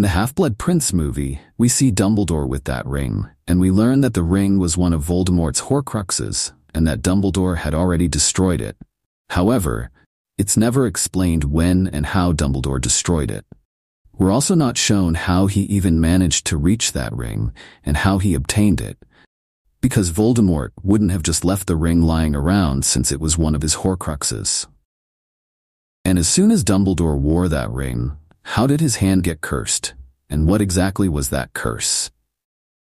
In the Half-Blood Prince movie, we see Dumbledore with that ring, and we learn that the ring was one of Voldemort's Horcruxes, and that Dumbledore had already destroyed it. However, it's never explained when and how Dumbledore destroyed it. We're also not shown how he even managed to reach that ring, and how he obtained it, because Voldemort wouldn't have just left the ring lying around since it was one of his Horcruxes. And as soon as Dumbledore wore that ring, how did his hand get cursed, and what exactly was that curse?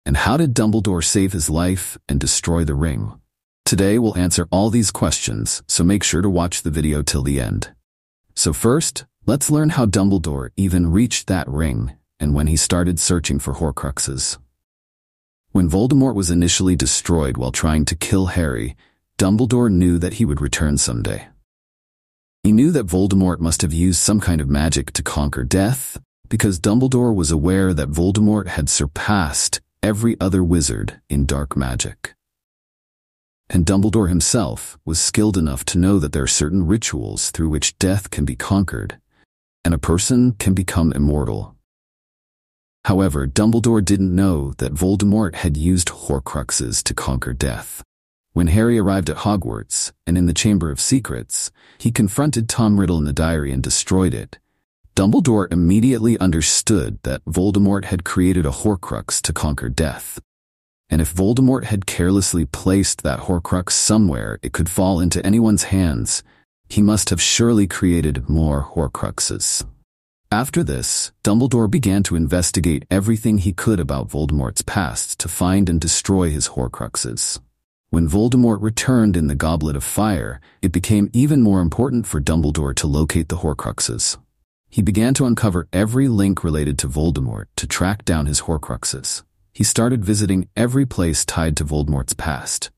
And how did Dumbledore save his life and destroy the ring? Today we'll answer all these questions, so make sure to watch the video till the end. So first, let's learn how Dumbledore even reached that ring, and when he started searching for Horcruxes. When Voldemort was initially destroyed while trying to kill Harry, Dumbledore knew that he would return someday. He knew that Voldemort must have used some kind of magic to conquer death, because Dumbledore was aware that Voldemort had surpassed every other wizard in dark magic. And Dumbledore himself was skilled enough to know that there are certain rituals through which death can be conquered, and a person can become immortal. However, Dumbledore didn't know that Voldemort had used Horcruxes to conquer death. When Harry arrived at Hogwarts, and in the Chamber of Secrets, he confronted Tom Riddle in the diary and destroyed it. Dumbledore immediately understood that Voldemort had created a Horcrux to conquer death. And if Voldemort had carelessly placed that Horcrux somewhere it could fall into anyone's hands, he must have surely created more Horcruxes. After this, Dumbledore began to investigate everything he could about Voldemort's past to find and destroy his Horcruxes. When Voldemort returned in the Goblet of Fire, it became even more important for Dumbledore to locate the Horcruxes. He began to uncover every link related to Voldemort to track down his Horcruxes. He started visiting every place tied to Voldemort's past.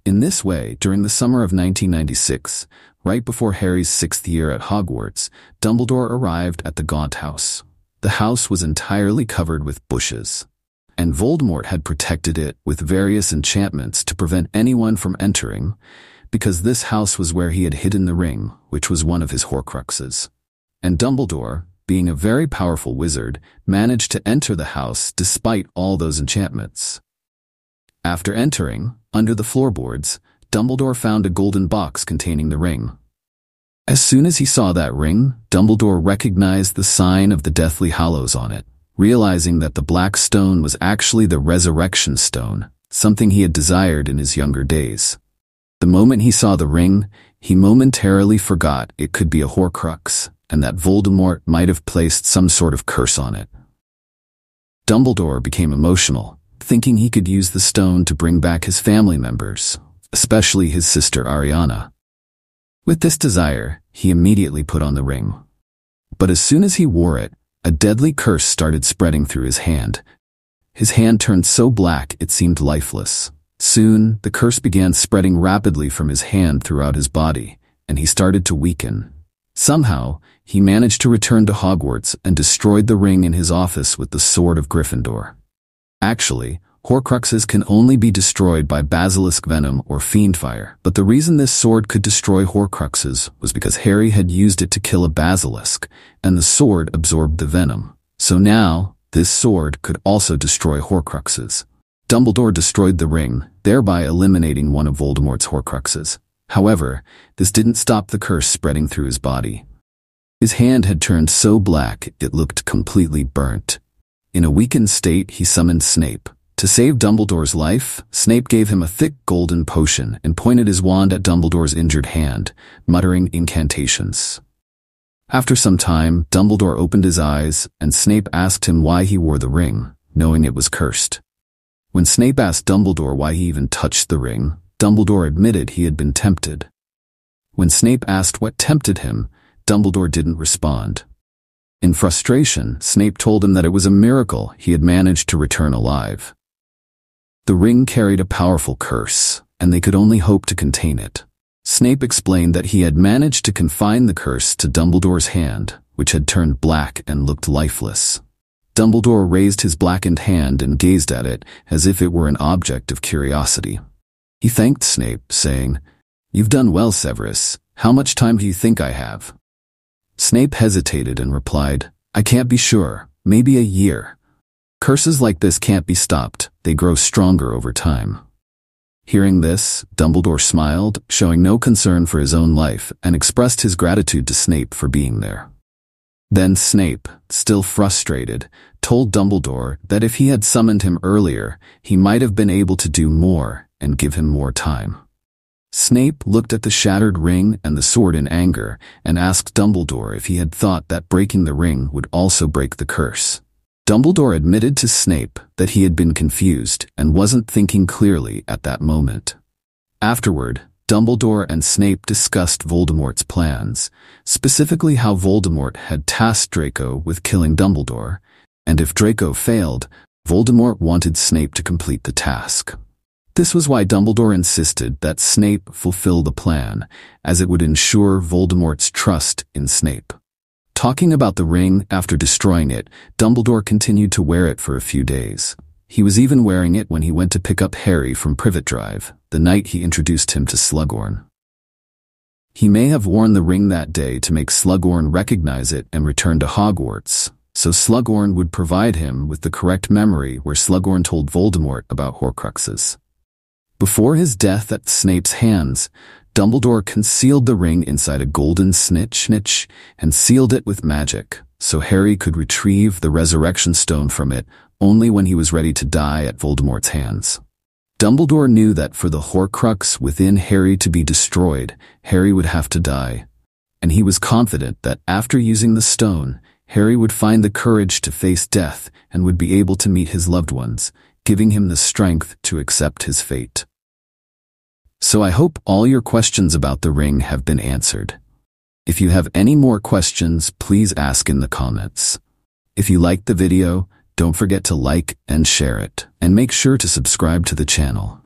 In this way, during the summer of 1996, right before Harry's 6th year at Hogwarts, Dumbledore arrived at the Gaunt house. The house was entirely covered with bushes, and Voldemort had protected it with various enchantments to prevent anyone from entering, because this house was where he had hidden the ring, which was one of his Horcruxes. And Dumbledore, being a very powerful wizard, managed to enter the house despite all those enchantments. After entering, under the floorboards, Dumbledore found a golden box containing the ring. As soon as he saw that ring, Dumbledore recognized the sign of the Deathly Hallows on it, realizing that the black stone was actually the Resurrection Stone, something he had desired in his younger days. The moment he saw the ring, he momentarily forgot it could be a Horcrux, and that Voldemort might have placed some sort of curse on it. Dumbledore became emotional, thinking he could use the stone to bring back his family members, especially his sister Ariana. With this desire, he immediately put on the ring. But as soon as he wore it, a deadly curse started spreading through his hand. His hand turned so black it seemed lifeless. Soon, the curse began spreading rapidly from his hand throughout his body, and he started to weaken. Somehow, he managed to return to Hogwarts and destroyed the ring in his office with the Sword of Gryffindor. Actually, Horcruxes can only be destroyed by basilisk venom or fiend fire, but the reason this sword could destroy Horcruxes was because Harry had used it to kill a basilisk, and the sword absorbed the venom. So now, this sword could also destroy Horcruxes. Dumbledore destroyed the ring, thereby eliminating one of Voldemort's Horcruxes. However, this didn't stop the curse spreading through his body. His hand had turned so black it looked completely burnt. In a weakened state, he summoned Snape. To save Dumbledore's life, Snape gave him a thick golden potion and pointed his wand at Dumbledore's injured hand, muttering incantations. After some time, Dumbledore opened his eyes, and Snape asked him why he wore the ring, knowing it was cursed. When Snape asked Dumbledore why he even touched the ring, Dumbledore admitted he had been tempted. When Snape asked what tempted him, Dumbledore didn't respond. In frustration, Snape told him that it was a miracle he had managed to return alive. The ring carried a powerful curse, and they could only hope to contain it. Snape explained that he had managed to confine the curse to Dumbledore's hand, which had turned black and looked lifeless. Dumbledore raised his blackened hand and gazed at it as if it were an object of curiosity. He thanked Snape, saying, "You've done well, Severus. How much time do you think I have?" Snape hesitated and replied, "I can't be sure, maybe a year. Curses like this can't be stopped, they grow stronger over time. Hearing this, Dumbledore smiled, showing no concern for his own life, and expressed his gratitude to Snape for being there. Then Snape, still frustrated, told Dumbledore that if he had summoned him earlier, he might have been able to do more and give him more time. Snape looked at the shattered ring and the sword in anger and asked Dumbledore if he had thought that breaking the ring would also break the curse. Dumbledore admitted to Snape that he had been confused and wasn't thinking clearly at that moment. Afterward, Dumbledore and Snape discussed Voldemort's plans, specifically how Voldemort had tasked Draco with killing Dumbledore, and if Draco failed, Voldemort wanted Snape to complete the task. This was why Dumbledore insisted that Snape fulfill the plan, as it would ensure Voldemort's trust in Snape. Talking about the ring after destroying it, Dumbledore continued to wear it for a few days. He was even wearing it when he went to pick up Harry from Privet Drive, the night he introduced him to Slughorn. He may have worn the ring that day to make Slughorn recognize it and return to Hogwarts, so Slughorn would provide him with the correct memory where Slughorn told Voldemort about Horcruxes. Before his death at Snape's hands, Dumbledore concealed the ring inside a golden snitch and sealed it with magic, so Harry could retrieve the resurrection stone from it only when he was ready to die at Voldemort's hands. Dumbledore knew that for the Horcrux within Harry to be destroyed, Harry would have to die, and he was confident that after using the stone, Harry would find the courage to face death and would be able to meet his loved ones, giving him the strength to accept his fate. So I hope all your questions about the ring have been answered. If you have any more questions, please ask in the comments. If you liked the video, don't forget to like and share it, and make sure to subscribe to the channel.